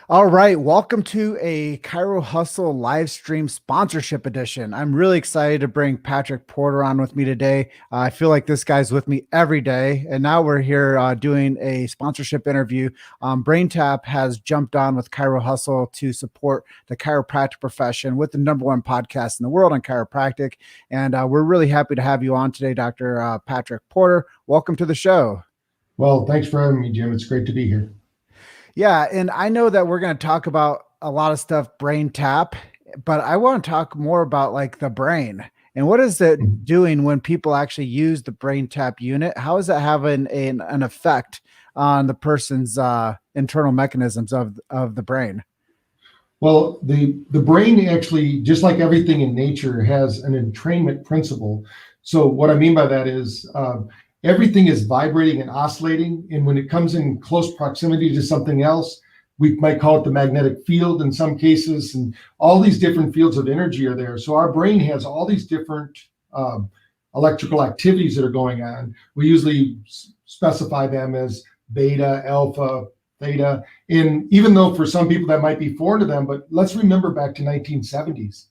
All right, welcome to a Chiro Hustle live stream sponsorship edition. I'm really excited to bring Patrick Porter on with me today. I feel like this guy's with me every day, and now we're here doing a sponsorship interview. BrainTap has jumped on with Chiro Hustle to support the chiropractic profession with the #1 podcast in the world on chiropractic, and we're really happy to have you on today, Dr. Patrick Porter. Welcome to the show. Well, thanks for having me, Jim. It's great to be here. Yeah, and I know that we're going to talk about a lot of stuff brain tap, but I want to talk more about like the brain and what is it doing when people actually use the brain tap unit? How is that having an effect on the person's internal mechanisms of the brain? Well, the brain actually, just like everything in nature, has an entrainment principle. So what I mean by that is everything is vibrating and oscillating. And when it comes in close proximity to something else, we might call it the magnetic field in some cases. And all these different fields of energy are there. So our brain has all these different electrical activities that are going on. We usually specify them as beta, alpha, theta. And even though for some people that might be foreign to them, but let's remember back to 1970s.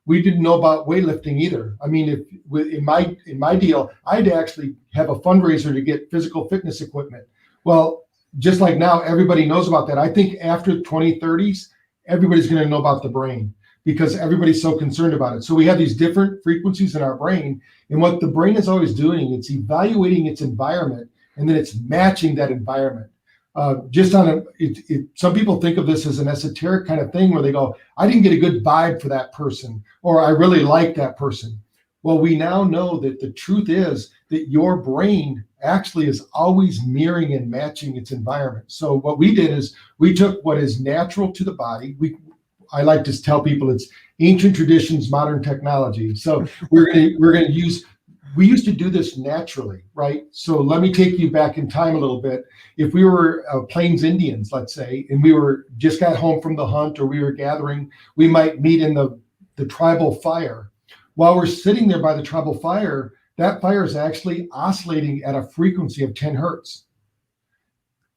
We didn't know about weightlifting either. I mean, in my deal, I had to actually have a fundraiser to get physical fitness equipment. Well, just like now, everybody knows about that. I think after 2030s, everybody's going to know about the brain because everybody's so concerned about it. So we have these different frequencies in our brain, and what the brain is always doing, it's evaluating its environment, and then it's matching that environment. Some people think of this as an esoteric kind of thing where they go, I didn't get a good vibe for that person, or I really like that person. Well, we now know that the truth is that your brain actually is always mirroring and matching its environment. So what we did is we took what is natural to the body. I like to tell people it's ancient traditions, modern technology. So we used to do this naturally, right? So let me take you back in time a little bit. If we were Plains Indians, let's say, and we were just got home from the hunt or we were gathering, we might meet in the tribal fire. While we're sitting there by the tribal fire, that fire is actually oscillating at a frequency of 10 hertz.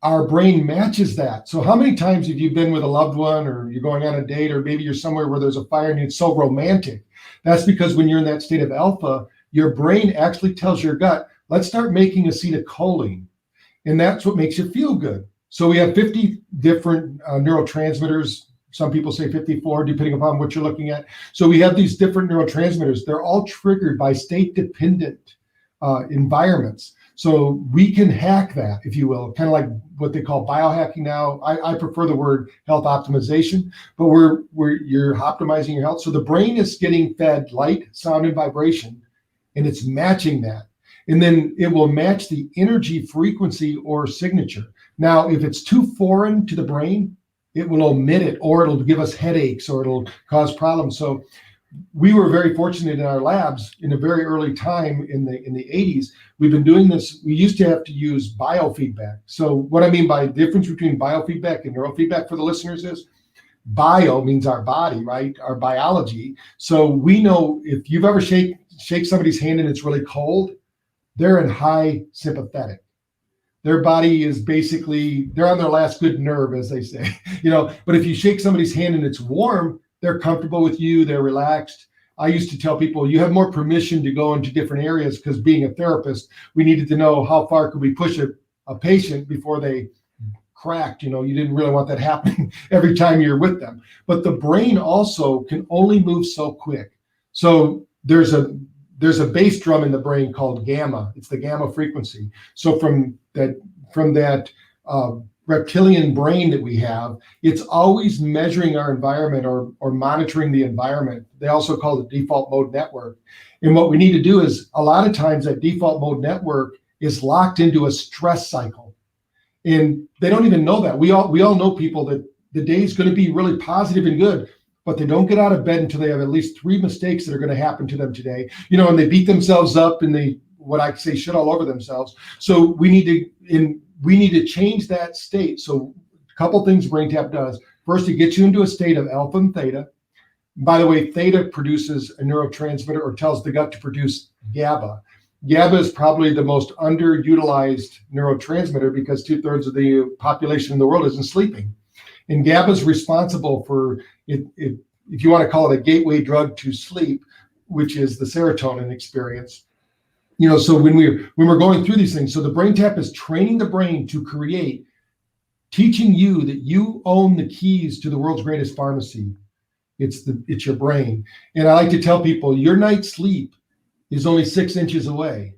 Our brain matches that. So how many times have you been with a loved one or you're going on a date or maybe you're somewhere where there's a fire and it's so romantic? That's because when you're in that state of alpha, your brain actually tells your gut, let's start making acetylcholine. And that's what makes you feel good. So we have 50 different neurotransmitters. Some people say 54, depending upon what you're looking at. So we have these different neurotransmitters. They're all triggered by state-dependent environments. So we can hack that, if you will, kind of like what they call biohacking now. I prefer the word health optimization, but you're optimizing your health. So the brain is getting fed light, sound, and vibration, and it's matching that. And then it will match the energy frequency or signature. Now, if it's too foreign to the brain, it will omit it, or it'll give us headaches, or it'll cause problems. So we were very fortunate in our labs in a very early time in the 80s. We've been doing this. We used to have to use biofeedback. So what I mean by the difference between biofeedback and neurofeedback for the listeners is bio means our body, right? Our biology. So we know if you've ever shake somebody's hand and it's really cold, they're in high sympathetic. Their body is basically, they're on their last good nerve, as they say, but if you shake somebody's hand and it's warm, they're comfortable with you, they're relaxed. I used to tell people, you have more permission to go into different areas because being a therapist, we needed to know how far could we push a patient before they cracked. You didn't really want that happening every time you're with them. But the brain also can only move so quick. So there's a bass drum in the brain called gamma. It's the gamma frequency. So from that reptilian brain that we have, it's always measuring our environment or monitoring the environment. They also call it default mode network. And what we need to do is a lot of times that default mode network is locked into a stress cycle. And they don't even know that. We all know people that the day is going to be really positive and good, but they don't get out of bed until they have at least 3 mistakes that are going to happen to them today. And they beat themselves up and they, what I say, shit all over themselves. So we need to change that state. So a couple things BrainTap does. First, it gets you into a state of alpha and theta. By the way, theta produces a neurotransmitter or tells the gut to produce GABA. GABA is probably the most underutilized neurotransmitter because 2/3 of the population in the world isn't sleeping. And GABA is responsible for it, if you want to call it a gateway drug to sleep, which is the serotonin experience. So when we're going through these things, so the brain tap is training the brain to create, teaching you that you own the keys to the world's greatest pharmacy. It's your brain. And I like to tell people your night's sleep is only 6 inches away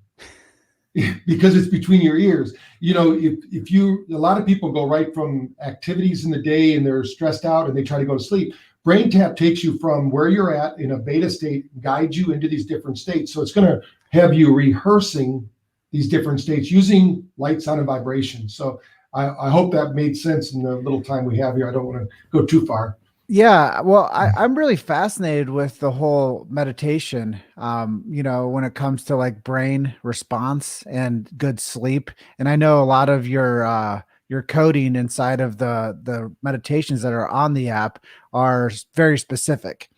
because it's between your ears. A lot of people go right from activities in the day and they're stressed out and they try to go to sleep. Brain tap takes you from where you're at in a beta state, guides you into these different states. So it's going to have you rehearsing these different states using light, sound, and vibration. So I hope that made sense in the little time we have here. I don't want to go too far. Yeah, well, I'm really fascinated with the whole meditation, when it comes to like brain response and good sleep. And I know a lot of your coding inside of the meditations that are on the app are very specific.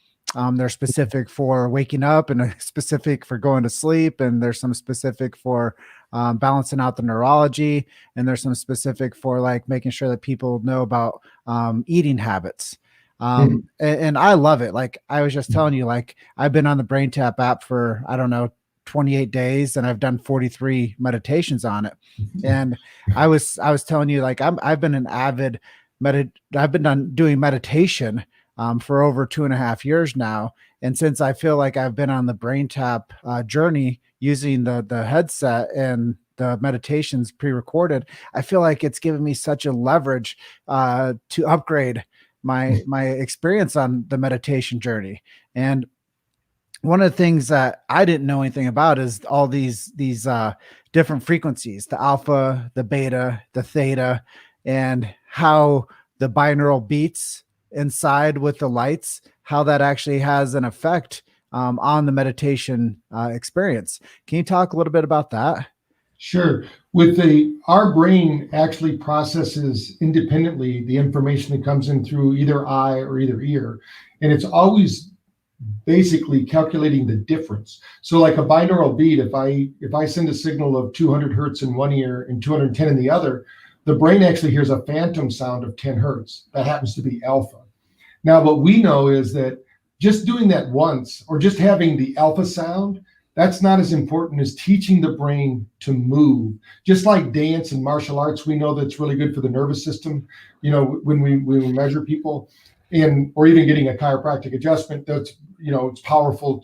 They're specific for waking up and specific for going to sleep. And there's some specific for balancing out the neurology. And there's some specific for like making sure that people know about eating habits. And I love it. Like I was just telling you, like I've been on the Brain Tap app for, I don't know, 28 days and I've done 43 meditations on it. And I was telling you, like I've been an avid I've been doing meditation for over 2.5 years now. And since I feel like I've been on the Brain Tap journey using the headset and the meditations pre-recorded, I feel like it's given me such a leverage to upgrade my experience on the meditation journey. And one of the things that I didn't know anything about is all these different frequencies, the alpha, the beta, the theta, and how the binaural beats inside with the lights, how that actually has an effect on the meditation experience. Can you talk a little bit about that? Sure. Our brain actually processes independently the information that comes in through either eye or either ear. And it's always basically calculating the difference. So like a binaural beat, if I send a signal of 200 hertz in one ear and 210 in the other, the brain actually hears a phantom sound of 10 hertz. That happens to be alpha. Now, what we know is that just doing that once or just having the alpha sound, that's not as important as teaching the brain to move. Just like dance and martial arts, we know that's really good for the nervous system. When we measure people, or even getting a chiropractic adjustment, that's it's powerful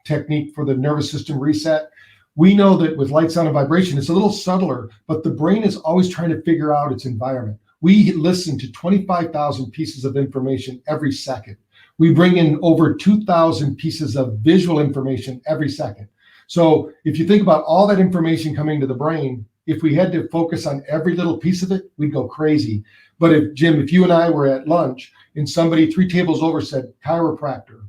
technique for the nervous system reset. We know that with light, sound, and vibration, it's a little subtler, but the brain is always trying to figure out its environment. We listen to 25,000 pieces of information every second. We bring in over 2,000 pieces of visual information every second. So if you think about all that information coming to the brain, if we had to focus on every little piece of it, we'd go crazy. But if you and I were at lunch and somebody 3 tables over said chiropractor,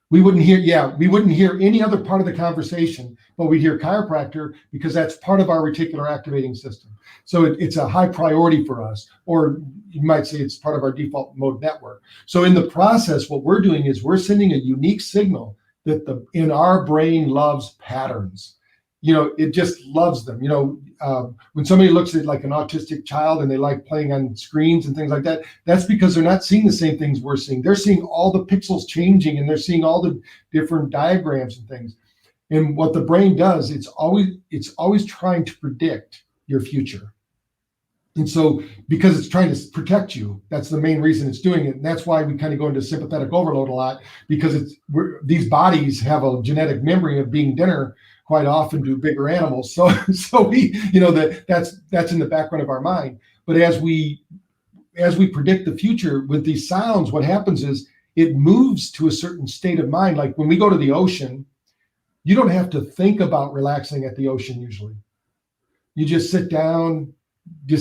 we wouldn't hear any other part of the conversation, but we hear chiropractor because that's part of our reticular activating system. So it's a high priority for us, or you might say it's part of our default mode network. So in the process, what we're doing is we're sending a unique signal that in our brain loves patterns. It just loves them. When somebody looks at like an autistic child and they like playing on screens and things like that, that's because they're not seeing the same things we're seeing. They're seeing all the pixels changing and they're seeing all the different diagrams and things. And what the brain does, it's always trying to predict your future. And so because it's trying to protect you, that's the main reason it's doing it. And that's why we kind of go into sympathetic overload a lot, because these bodies have a genetic memory of being dinner quite often to bigger animals. So we, that's in the background of our mind. But as we predict the future with these sounds, what happens is it moves to a certain state of mind. Like when we go to the ocean, you don't have to think about relaxing at the ocean usually. You just sit down, you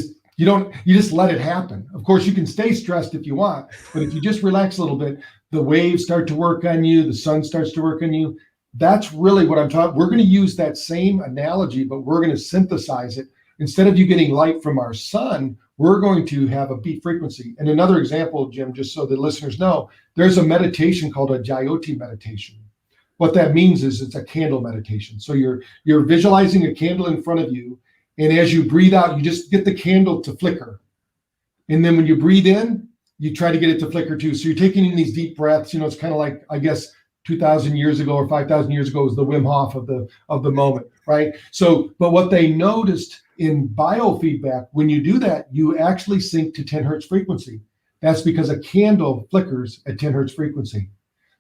just let it happen. Of course, you can stay stressed if you want, but if you just relax a little bit, the waves start to work on you, the sun starts to work on you. That's really what I'm talking. We're going to use that same analogy, but we're going to synthesize it. Instead of you getting light from our sun, we're going to have a beat frequency. And another example, Jim, just so the listeners know, there's a meditation called a Jayote meditation. What that means is it's a candle meditation. So you're visualizing a candle in front of you, and as you breathe out, you just get the candle to flicker. And then when you breathe in, you try to get it to flicker too. So you're taking in these deep breaths. You know, it's kind of like, I guess, 2,000 years ago or 5,000 years ago was the Wim Hof of the moment, right? So, but what they noticed in biofeedback, when you do that, you actually sync to 10 hertz frequency. That's because a candle flickers at 10 hertz frequency.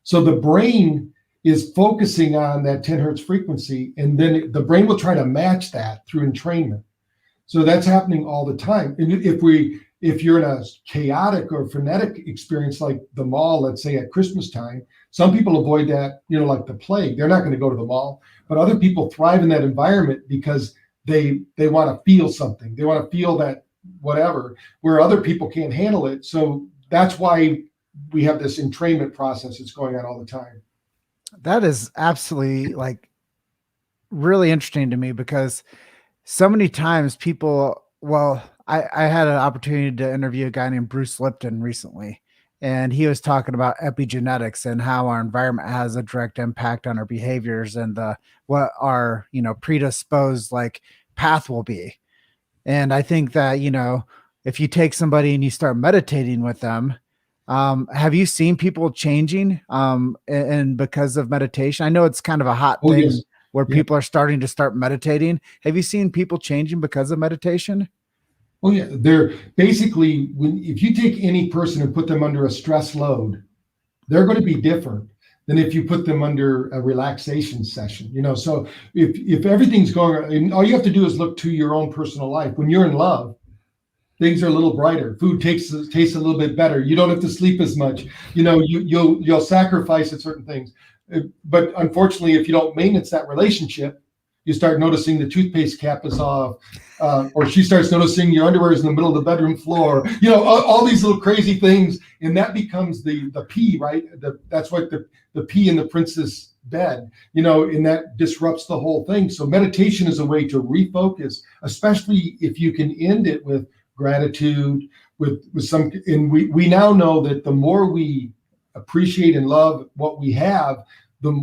So the brain is focusing on that 10 hertz frequency, and then the brain will try to match that through entrainment. So that's happening all the time. And if you're in a chaotic or frenetic experience like the mall, let's say at Christmas time, some people avoid that, you know, like the plague. They're not going to go to the mall, but other people thrive in that environment because they want to feel something. They want to feel that whatever, where other people can't handle it. So that's why we have this entrainment process that's going on all the time. That is absolutely like really interesting to me, because so many times people, well, I had an opportunity to interview a guy named Bruce Lipton recently, and he was talking about epigenetics and how our environment has a direct impact on our behaviors and what our, predisposed like path will be. And I think that, if you take somebody and you start meditating with them, have you seen people changing and because of meditation? I know it's kind of a hot thing. Yes. Where people are starting to start meditating. Have you seen people changing because of meditation? Oh yeah, they're basically, if you take any person and put them under a stress load, they're going to be different than if you put them under a relaxation session. So if everything's going, and all you have to do is look to your own personal life. When you're in love, things are a little brighter. Food tastes a little bit better. You don't have to sleep as much. You'll sacrifice at certain things. But unfortunately, if you don't maintenance that relationship, you start noticing the toothpaste cap is off, or she starts noticing your underwear is in the middle of the bedroom floor. All these little crazy things, and that becomes the pee, right? That's what the pee in the princess bed, and that disrupts the whole thing. So meditation is a way to refocus, especially if you can end it with gratitude, with some. And we now know that the more we appreciate and love what we have,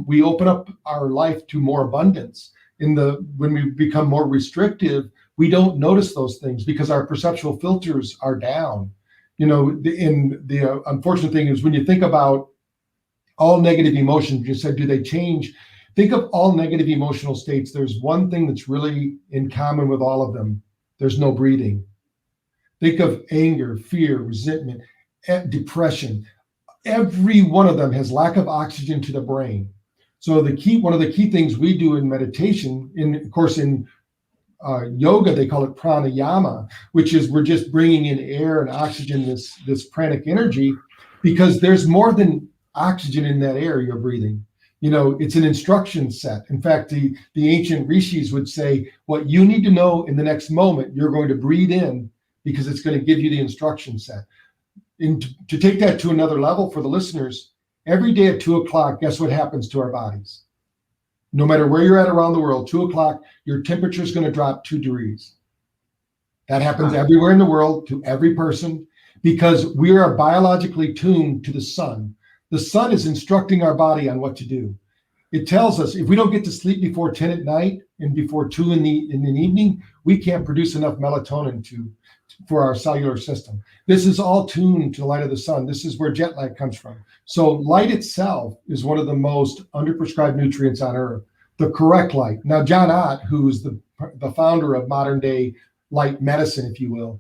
we open up our life to more abundance. When we become more restrictive, we don't notice those things because our perceptual filters are down. The unfortunate thing is when you think about all negative emotions, you said, do they change? Think of all negative emotional states. There's one thing that's really in common with all of them. There's no breathing. Think of anger, fear, resentment, depression. Every one of them has lack of oxygen to the brain. So one of the key things we do in meditation, of course, in yoga, they call it pranayama, which is we're just bringing in air and oxygen, this pranic energy, because there's more than oxygen in that air you're breathing. It's an instruction set. In fact, the ancient rishis would say, what you need to know in the next moment, you're going to breathe in because it's going to give you the instruction set. And to take that to another level for the listeners, every day at 2:00, guess what happens to our bodies? No matter where you're at around the world, 2:00, your temperature is going to drop 2 degrees. That happens everywhere in the world to every person because we are biologically tuned to the sun. The sun is instructing our body on what to do. It tells us if we don't get to sleep before 10 at night and before 2 in the evening, we can't produce enough melatonin for our cellular system. This is all tuned to the light of the sun. This is where jet lag comes from. So light itself is one of the most underprescribed nutrients on earth, the correct light. Now, John Ott, who's the founder of modern day light medicine, if you will,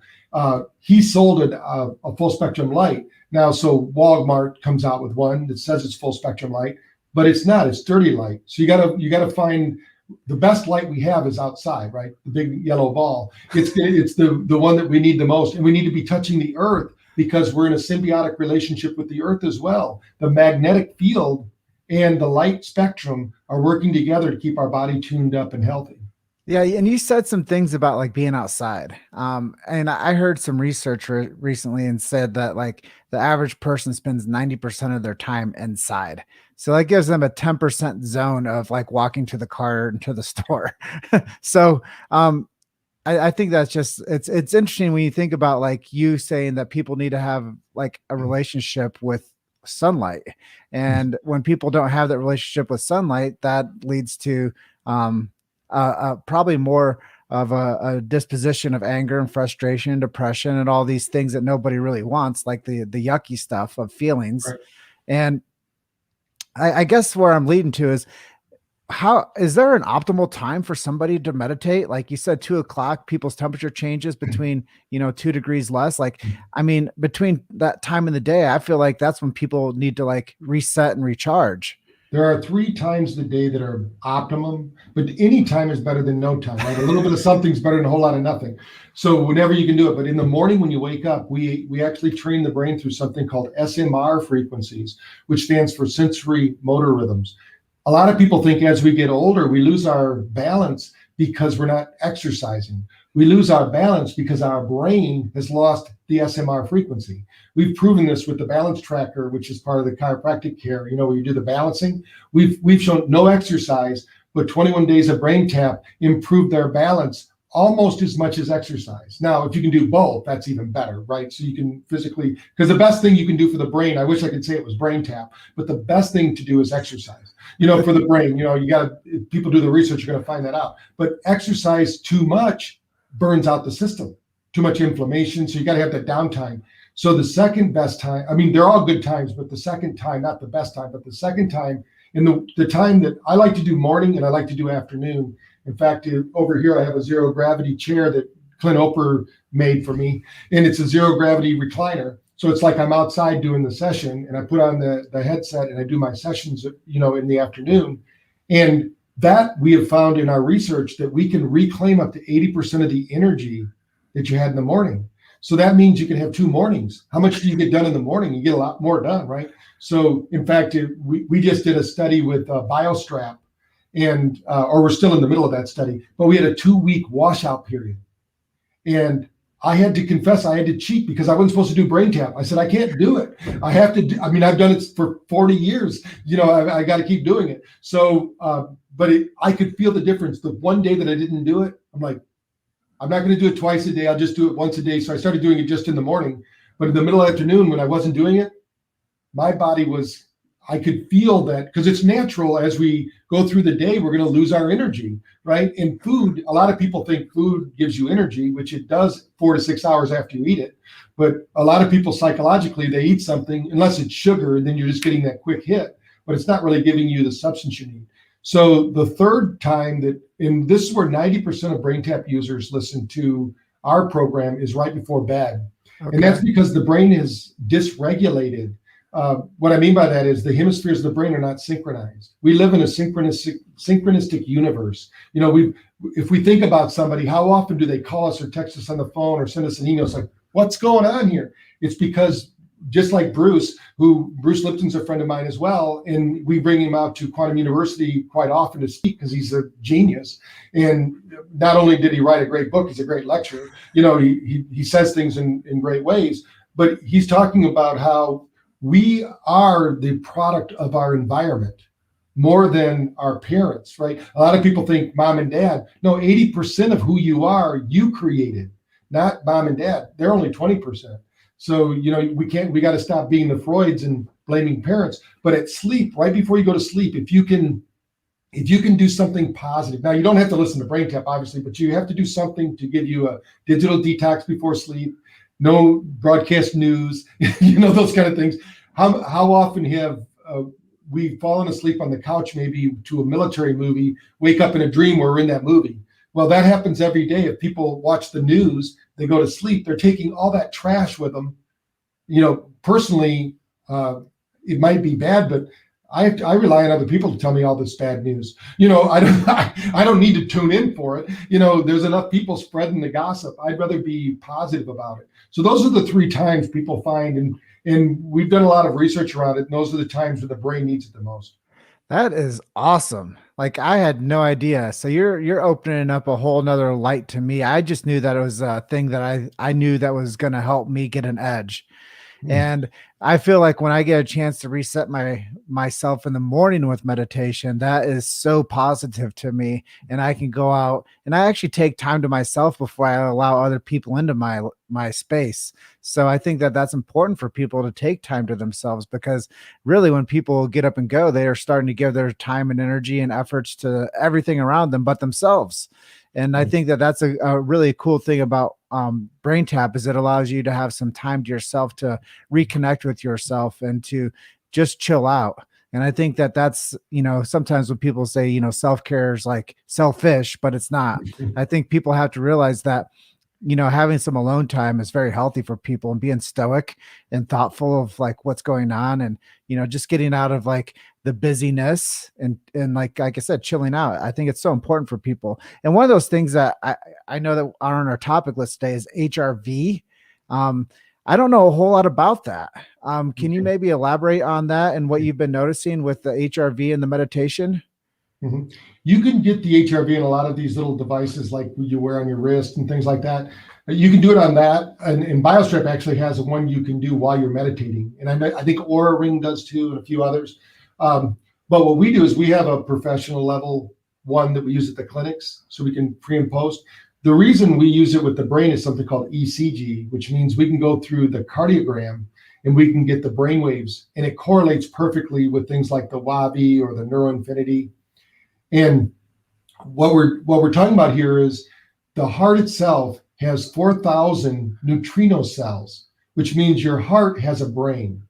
he sold a full spectrum light. Now, so Walmart comes out with one that says it's full spectrum light, but it's not, it's dirty light. So you gotta find the best light we have is outside, right? The big yellow ball. It's the one that we need the most. And we need to be touching the earth because we're in a symbiotic relationship with the earth as well. The magnetic field and the light spectrum are working together to keep our body tuned up and healthy. Yeah, and you said some things about like being outside. And I heard some research recently and said that like the average person spends 90% of their time inside. So that gives them a 10% zone of like walking to the car and to the store. So I think that's just it's interesting when you think about like you saying that people need to have like a relationship with sunlight. And when people don't have that relationship with sunlight, that leads to probably more of a disposition of anger and frustration and depression and all these things that nobody really wants, like the yucky stuff of feelings. Right. And I guess where I'm leading to is, how is there an optimal time for somebody to meditate? Like you said, 2 o'clock, people's temperature changes between, 2 degrees less. Like, I mean, between that time in the day, I feel like that's when people need to like reset and recharge. There are 3 times a day that are optimum, but any time is better than no time, right? A little bit of something's better than a whole lot of nothing. So whenever you can do it, but in the morning when you wake up, we actually train the brain through something called SMR frequencies, which stands for sensory motor rhythms. A lot of people think as we get older, we lose our balance because we're not exercising. We lose our balance because our brain has lost the SMR frequency. We've proven this with the balance tracker, which is part of the chiropractic care, where you do the balancing. We've shown no exercise, but 21 days of brain tap improved their balance almost as much as exercise. Now, if you can do both, that's even better, right? So you can physically, because the best thing you can do for the brain, I wish I could say it was brain tap, but the best thing to do is exercise. For the brain, you got, if people do the research, you're going to find that out. But exercise too much burns out the system, too much inflammation. So you got to have that downtime. So the second best time, I mean, they're all good times, but the second time, not the best time, but the second time, and the time that I like to do morning and I like to do afternoon. In fact, over here, I have a zero gravity chair that Clint Oper made for me, and it's a zero gravity recliner. So it's like I'm outside doing the session and I put on the headset and I do my sessions, in the afternoon. And that we have found in our research that we can reclaim up to 80% of the energy that you had in the morning. So that means you can have 2 mornings. How much do you get done in the morning? You get a lot more done, right? So in fact, we just did a study with BioStrap, and or we're still in the middle of that study, but we had a 2-week washout period. And I had to confess, I had to cheat because I wasn't supposed to do brain tap. I said, I can't do it. I have to I've done it for 40 years. I got to keep doing it. So, but I could feel the difference. The one day that I didn't do it, I'm like, I'm not going to do it twice a day. I'll just do it once a day. So I started doing it just in the morning. But in the middle of the afternoon, when I wasn't doing it, my body was, I could feel that, because it's natural as we go through the day, we're going to lose our energy, right? And food, a lot of people think food gives you energy, which it does 4 to 6 hours after you eat it. But a lot of people psychologically, they eat something, unless it's sugar, then you're just getting that quick hit, but it's not really giving you the substance you need. So the third time that, and this is where 90% of brain tap users listen to our program, is right before bed. Okay. And that's because the brain is dysregulated. What I mean by that is the hemispheres of the brain are not synchronized. We live in a synchronistic universe. If we think about somebody, how often do they call us or text us on the phone or send us an email? It's like, what's going on here? It's because, just like Bruce Lipton's a friend of mine as well, and we bring him out to Quantum University quite often to speak because he's a genius. And not only did he write a great book, he's a great lecturer. He says things in great ways, but he's talking about how we are the product of our environment more than our parents, right? A lot of people think mom and dad. No, 80% of who you are, you created, not mom and dad. They're only 20%. So, we got to stop being the Freuds and blaming parents. But at sleep, right before you go to sleep, if you can do something positive. Now, you don't have to listen to brain tap, obviously, but you have to do something to give you a digital detox before sleep. No broadcast news, those kind of things. How often have we fallen asleep on the couch, maybe to a military movie, wake up in a dream where we're in that movie? Well, that happens every day. If people watch the news, they go to sleep, they're taking all that trash with them. Personally, it might be bad, but I rely on other people to tell me all this bad news. I don't need to tune in for it. There's enough people spreading the gossip. I'd rather be positive about it. So those are the 3 times people find, and we've done a lot of research around it. And those are the times where the brain needs it the most. That is awesome. Like, I had no idea. So you're opening up a whole nother light to me. I just knew that it was a thing that I knew that was going to help me get an edge. And I feel like when I get a chance to reset myself in the morning with meditation, that is so positive to me. And I can go out and I actually take time to myself before I allow other people into my space. So I think that that's important for people to take time to themselves, because really when people get up and go, they are starting to give their time and energy and efforts to everything around them but themselves. And I think that that's a really cool thing about Brain Tap is it allows you to have some time to yourself to reconnect with yourself and to just chill out. And I think that that's, sometimes when people say, self-care is like selfish, but it's not. I think people have to realize that, having some alone time is very healthy for people, and being stoic and thoughtful of like what's going on, and, just getting out of like the busyness and like I said, chilling out. I think it's so important for people. And one of those things that I know that are on our topic list today is HRV. I don't know a whole lot about that. Can you maybe elaborate on that and what you've been noticing with the HRV and the meditation? Mm-hmm. You can get the HRV in a lot of these little devices like you wear on your wrist and things like that. You can do it on that. And BioStrap actually has one you can do while you're meditating. And I think Aura Ring does too, and a few others. But what we do is we have a professional level one that we use at the clinics so we can pre and post. The reason we use it with the brain is something called ECG, which means we can go through the cardiogram and we can get the brain waves, and it correlates perfectly with things like the WAVI or the neuroinfinity. And what we're talking about here is the heart itself has 4,000 neutrino cells, which means your heart has a brain.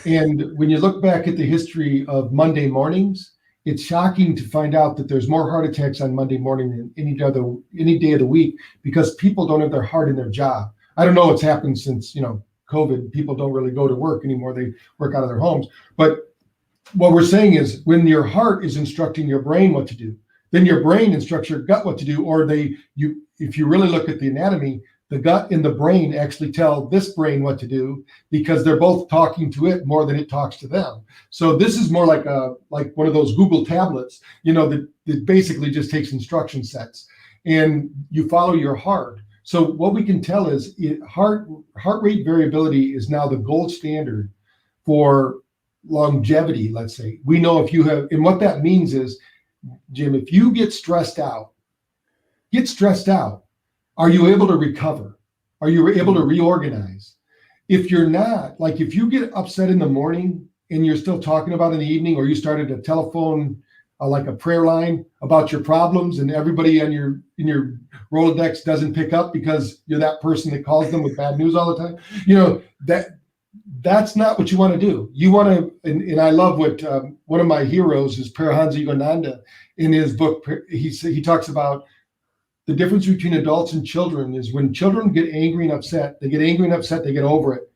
And when you look back at the history of Monday mornings, it's shocking to find out that there's more heart attacks on Monday morning than any day of the week, because people don't have their heart in their job. I don't know what's happened since, COVID. People don't really go to work anymore. They work out of their homes. But what we're saying is when your heart is instructing your brain what to do, then your brain instructs your gut what to do. Or if you really look at the anatomy, the gut and the brain actually tell this brain what to do, because they're both talking to it more than it talks to them. So this is more like one of those Google tablets, that basically just takes instruction sets, and you follow your heart. So what we can tell is heart rate variability is now the gold standard for longevity. Let's say we know if you have, and what that means is, Jim, if you get stressed out, are you able to recover? Are you able to reorganize? If you're not, like if you get upset in the morning and you're still talking about in the evening, or you started a telephone, like a prayer line about your problems, and everybody in your Rolodex doesn't pick up because you're that person that calls them with bad news all the time, that's not what you want to do. You want to, and I love what one of my heroes is Paramahansa Yogananda. In his book, he talks about the difference between adults and children is when children get angry and upset, they get over it.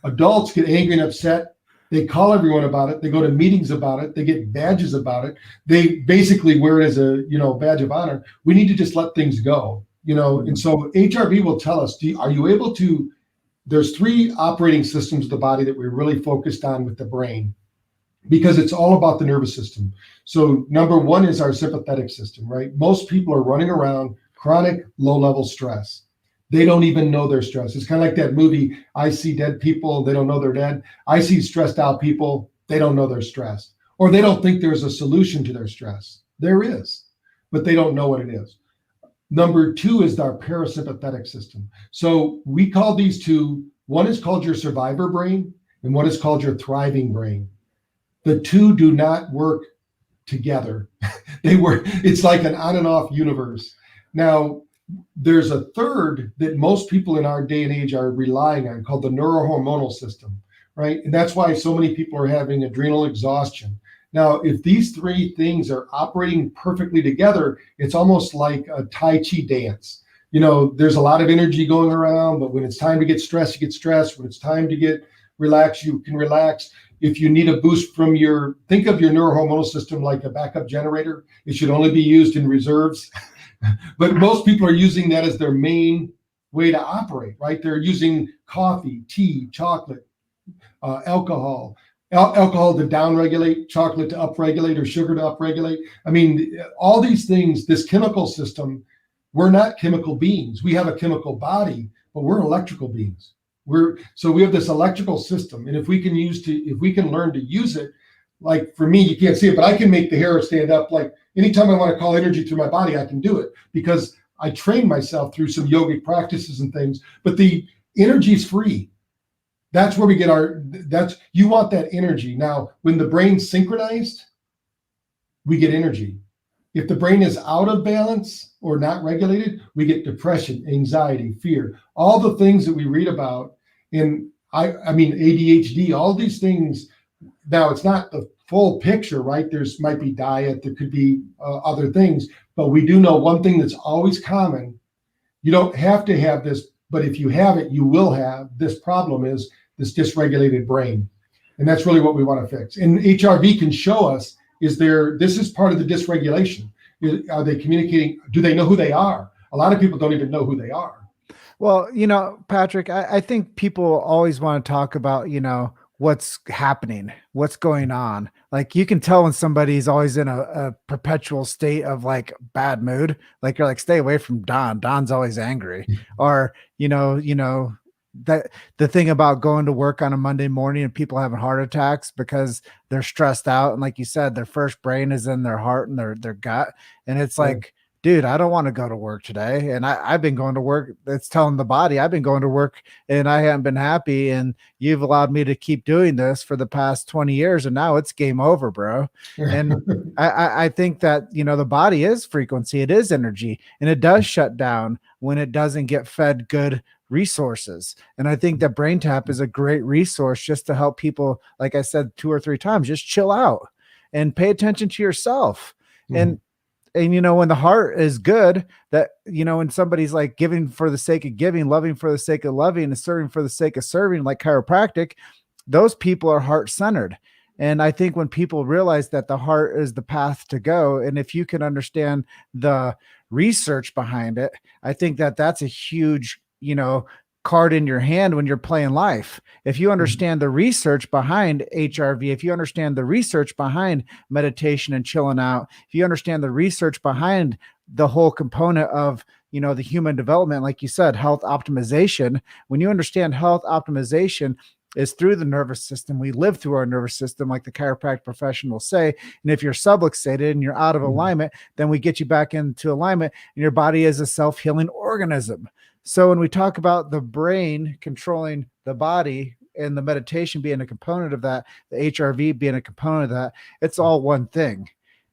Adults get angry and upset, they call everyone about it, they go to meetings about it, they get badges about it, they basically wear it as a badge of honor. We need to just let things go, and so HRV will tell us, are you able to, there's 3 operating systems of the body that we're really focused on with the brain, because it's all about the nervous system. So number 1 is our sympathetic system, right? Most people are running around chronic low-level stress. They don't even know they're stressed. It's kind of like that movie, I See Dead People, they don't know they're dead. I see stressed out people, they don't know they're stressed. Or they don't think there's a solution to their stress. There is, but they don't know what it is. Number 2 is our parasympathetic system. So we call these 2, one is called your survivor brain, and one is called your thriving brain. The 2 do not work together. It's like an on and off universe. Now, there's a third that most people in our day and age are relying on, called the neurohormonal system, right? And that's why so many people are having adrenal exhaustion. Now, if these 3 things are operating perfectly together, it's almost like a Tai Chi dance. There's a lot of energy going around, but when it's time to get stressed, you get stressed. When it's time to get relaxed, you can relax. If you need a boost from think of your neurohormonal system like a backup generator. It should only be used in reserves. But most people are using that as their main way to operate, right? They're using coffee, tea, chocolate, alcohol to downregulate, chocolate to upregulate, or sugar to upregulate. I mean, all these things, this chemical system, we're not chemical beings. We have a chemical body, but we're electrical beings. So we have this electrical system, and if we can learn to use it, like for me, you can't see it, but I can make the hair stand up. Like anytime I want to call energy through my body, I can do it because I train myself through some yogic practices and things, but the energy is free. That's where we get you want that energy. Now, when the brain's synchronized, we get energy. If the brain is out of balance or not regulated, we get depression, anxiety, fear, all the things that we read about in, I mean, ADHD, all these things. Now, it's not the full picture, right? There's might be diet, there could be other things, but we do know one thing that's always common. You don't have to have this, but if you have it, you will have this problem, is this dysregulated brain. And that's really what we want to fix. And HRV can show us, this is part of the dysregulation. Are they communicating? Do they know who they are? A lot of people don't even know who they are. Well, Patrick, I think people always want to talk about, what's happening, what's going on. Like, you can tell when somebody's always in a perpetual state of like bad mood. Like, you're like, stay away from Don. Don's always angry. Or, that the thing about going to work on a Monday morning and people having heart attacks because they're stressed out. And like you said, their first brain is in their heart and their gut. And it's like, dude, I don't want to go to work today. And I've been going to work. It's telling the body I've been going to work and I haven't been happy. And you've allowed me to keep doing this for the past 20 years. And now it's game over, bro. And I think that, the body is frequency. It is energy, and it does shut down when it doesn't get fed good resources. And I think that Brain Tap is a great resource just to help people, like I said 2 or 3 times, just chill out and pay attention to yourself. And when the heart is good, that, when somebody's like giving for the sake of giving, loving for the sake of loving, and serving for the sake of serving, like chiropractic, those people are heart centered. And I think when people realize that the heart is the path to go, and if you can understand the research behind it, I think that that's a huge, card in your hand when you're playing life. If you understand the research behind HRV, if you understand the research behind meditation and chilling out, if you understand the research behind the whole component of, the human development, like you said, health optimization, when you understand health optimization is through the nervous system. We live through our nervous system, like the chiropractic professionals say. And if you're subluxated and you're out of alignment, then we get you back into alignment, and your body is a self-healing organism. So when we talk about the brain controlling the body and the meditation being a component of that, the HRV being a component of that, it's all one thing.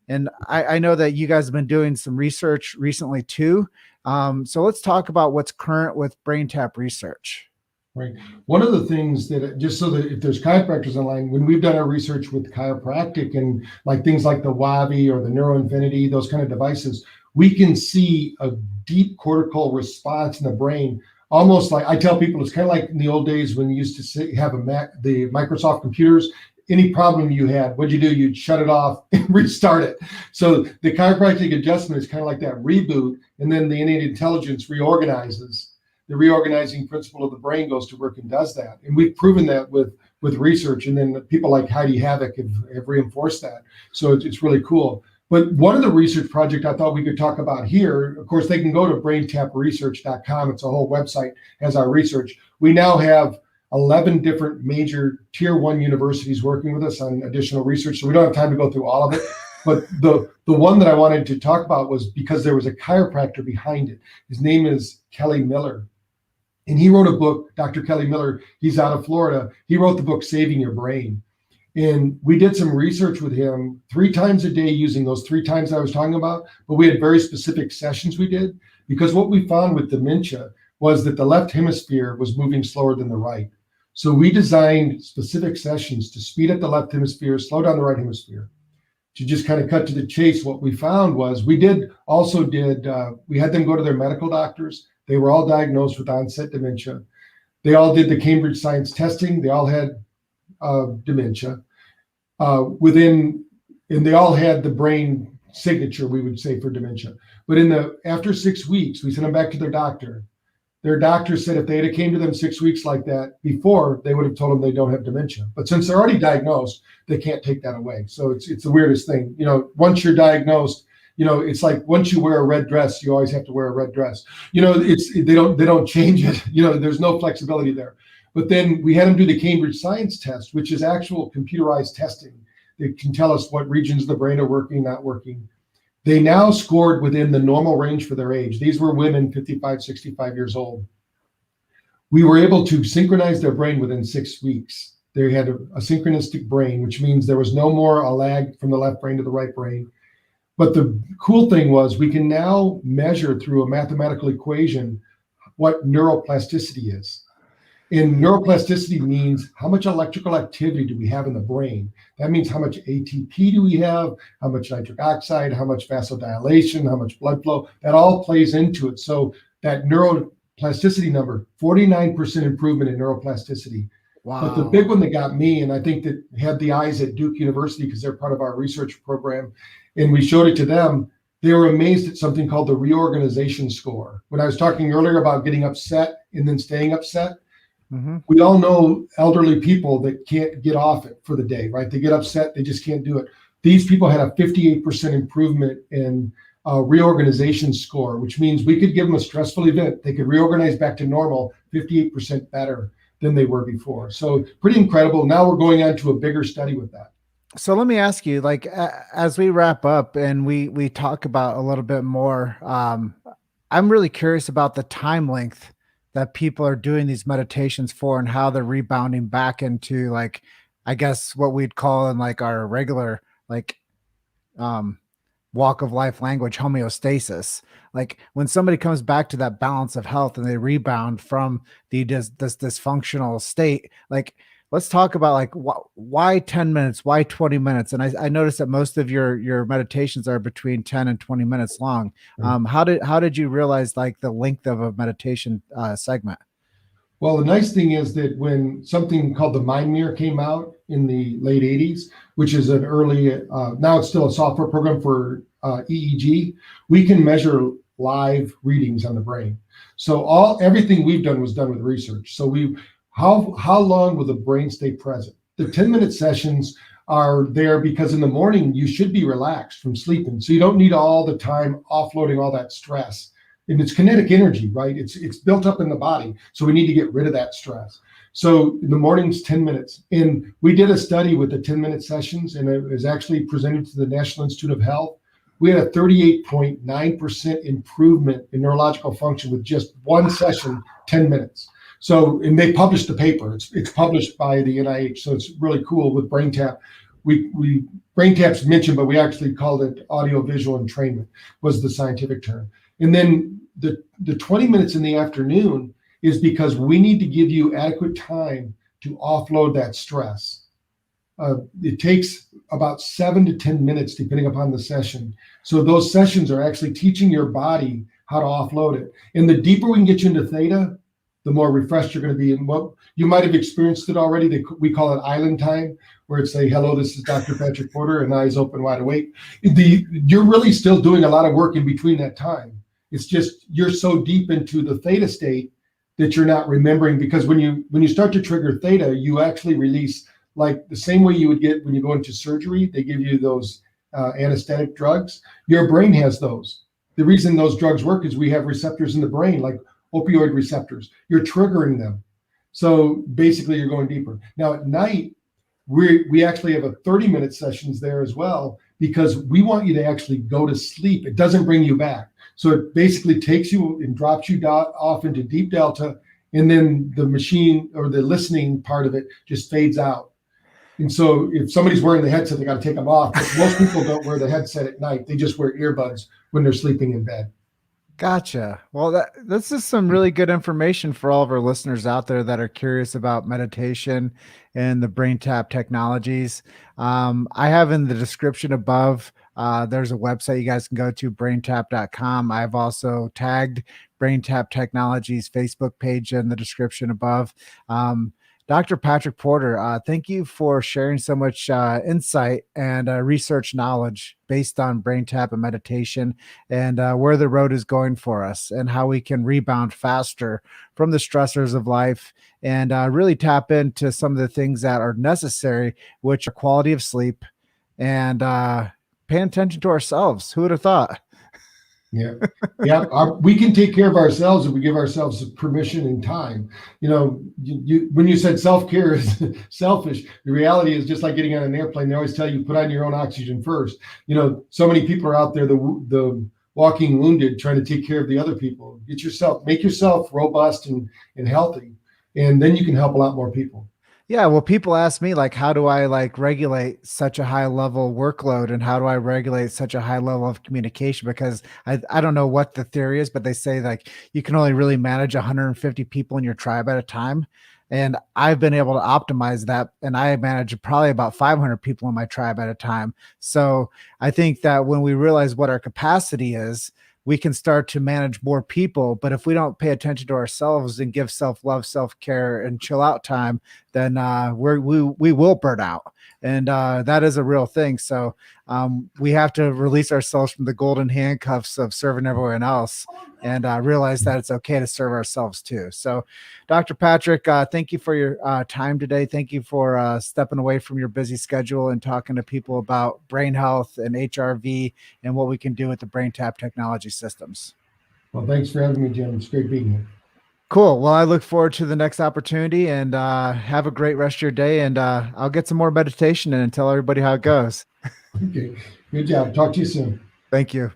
And I know that you guys have been doing some research recently too. So let's talk about what's current with Brain Tap research. Right. One of the things that, just so that if there's chiropractors online, when we've done our research with chiropractic and like things like the WAVI or the NeuroInfinity, those kind of devices, we can see a deep cortical response in the brain. Almost like, I tell people, it's kind of like in the old days when you used to have the Microsoft computers. Any problem you had, what'd you do? You'd shut it off and restart it. So the chiropractic adjustment is kind of like that reboot, and then the innate intelligence reorganizes. The reorganizing principle of the brain goes to work and does that. And we've proven that with research, and then people like Heidi Havoc have reinforced that. So it's really cool. But one of the research projects I thought we could talk about here, of course, they can go to braintapresearch.com. It's a whole website, has our research. We now have 11 different major tier 1 universities working with us on additional research. So we don't have time to go through all of it. But the one that I wanted to talk about was because there was a chiropractor behind it. His name is Kelly Miller. And he wrote a book, Dr. Kelly Miller, he's out of Florida. He wrote the book, Saving Your Brain. And we did some research with him 3 times a day using those 3 times I was talking about, but we had very specific sessions we did, because what we found with dementia was that the left hemisphere was moving slower than the right. So we designed specific sessions to speed up the left hemisphere, slow down the right hemisphere. To just kind of cut to the chase, what we found was we had them go to their medical doctors. They were all diagnosed with onset dementia. They all did the Cambridge Science testing. They all had dementia. And they all had the brain signature, we would say, for dementia. But after 6 weeks, we sent them back to their doctor. Their doctor said if they had came to them 6 weeks like that before, they would have told them they don't have dementia. But since they're already diagnosed, they can't take that away. So it's the weirdest thing. Once you're diagnosed, it's like once you wear a red dress, you always have to wear a red dress. They don't change it. There's no flexibility there. But then we had them do the Cambridge Science test, which is actual computerized testing. It can tell us what regions of the brain are working, not working. They now scored within the normal range for their age. These were women 55, 65 years old. We were able to synchronize their brain within 6 weeks. They had a synchronistic brain, which means there was no more a lag from the left brain to the right brain. But the cool thing was we can now measure through a mathematical equation what neuroplasticity is. And neuroplasticity means how much electrical activity do we have in the brain? That means how much ATP do we have, how much nitric oxide, how much vasodilation, how much blood flow. That all plays into it. So that neuroplasticity number, 49% improvement in neuroplasticity. Wow. But the big one that got me, and I think that had the eyes at Duke University because they're part of our research program, and we showed it to them, they were amazed at something called the reorganization score. When I was talking earlier about getting upset and then staying upset, we all know elderly people that can't get off it for the day, right? They get upset, they just can't do it. These people had a 58% improvement in reorganization score, which means we could give them a stressful event. They could reorganize back to normal, 58% better than they were before. So pretty incredible. Now we're going on to a bigger study with that. So let me ask you, like, as we wrap up and we talk about a little bit more, I'm really curious about the time length that people are doing these meditations for and how they're rebounding back into, like, I guess what we'd call in like our regular, like, walk of life language, homeostasis. Like when somebody comes back to that balance of health and they rebound from this dysfunctional state, like, let's talk about like why 10 minutes, why 20 minutes? And I noticed that most of your meditations are between 10 and 20 minutes long. How did you realize like the length of a meditation segment? Well, the nice thing is that when something called the Mind Mirror came out in the late 80s, which is an early, now it's still a software program for EEG, we can measure live readings on the brain. So everything we've done was done with research. So how long will the brain stay present? The 10-minute sessions are there because in the morning you should be relaxed from sleeping. So you don't need all the time offloading all that stress. And it's kinetic energy, right? It's built up in the body. So we need to get rid of that stress. So in the morning's 10 minutes. And we did a study with the 10-minute sessions, and it was actually presented to the National Institute of Health. We had a 38.9% improvement in neurological function with just one session, 10 minutes. So, and they published the paper. It's published by the NIH. So it's really cool with BrainTap. BrainTap's mentioned, but we actually called it audio-visual entrainment was the scientific term. And then the 20 minutes in the afternoon is because we need to give you adequate time to offload that stress. It takes about 7 to 10 minutes, depending upon the session. So those sessions are actually teaching your body how to offload it. And the deeper we can get you into theta, the more refreshed you're going to be. And what you might have experienced it already. We call it island time, where it's say, hello, this is Dr. Patrick Porter, and eyes open wide awake. You're really still doing a lot of work in between that time. It's just you're so deep into the theta state that you're not remembering, because when you start to trigger theta, you actually release, like the same way you would get when you go into surgery, they give you those anesthetic drugs. Your brain has those. The reason those drugs work is we have receptors in the brain, like opioid receptors. You're triggering them. So basically you're going deeper. Now at night, we actually have a 30-minute sessions there as well, because we want you to actually go to sleep. It doesn't bring you back. So it basically takes you and drops you off into deep delta, and then the machine or the listening part of it just fades out. And so if somebody's wearing the headset, they got to take them off. But most people don't wear the headset at night. They just wear earbuds when they're sleeping in bed. Gotcha. Well, this is some really good information for all of our listeners out there that are curious about meditation and the BrainTap technologies. I have in the description above, there's a website you guys can go to, braintap.com. I've also tagged BrainTap Technologies Facebook page in the description above. Dr. Patrick Porter, thank you for sharing so much insight and research knowledge based on BrainTap and meditation, and where the road is going for us and how we can rebound faster from the stressors of life, and really tap into some of the things that are necessary, which are quality of sleep and paying attention to ourselves. Who would have thought? Yeah. We can take care of ourselves if we give ourselves permission and time. You know, when you said self-care is selfish, the reality is just like getting on an airplane. They always tell you, put on your own oxygen first. You know, so many people are out there, the walking wounded, trying to take care of the other people. Make yourself robust and healthy, and then you can help a lot more people. Yeah, well, people ask me like, how do I like regulate such a high level workload and how do I regulate such a high level of communication? Because I don't know what the theory is, but they say like you can only really manage 150 people in your tribe at a time. And I've been able to optimize that, and I manage probably about 500 people in my tribe at a time. So I think that when we realize what our capacity is, we can start to manage more people. But if we don't pay attention to ourselves and give self love, self care, and chill out time, then we will burn out. And that is a real thing. So we have to release ourselves from the golden handcuffs of serving everyone else and realize that it's okay to serve ourselves too. So, Dr. Patrick, thank you for your time today. Thank you for stepping away from your busy schedule and talking to people about brain health and HRV and what we can do with the brain tap technology systems. Well, thanks for having me, Jim. It's great being here. Cool. Well, I look forward to the next opportunity, and have a great rest of your day. And I'll get some more meditation in and tell everybody how it goes. Okay, good job. Talk to you soon. Thank you.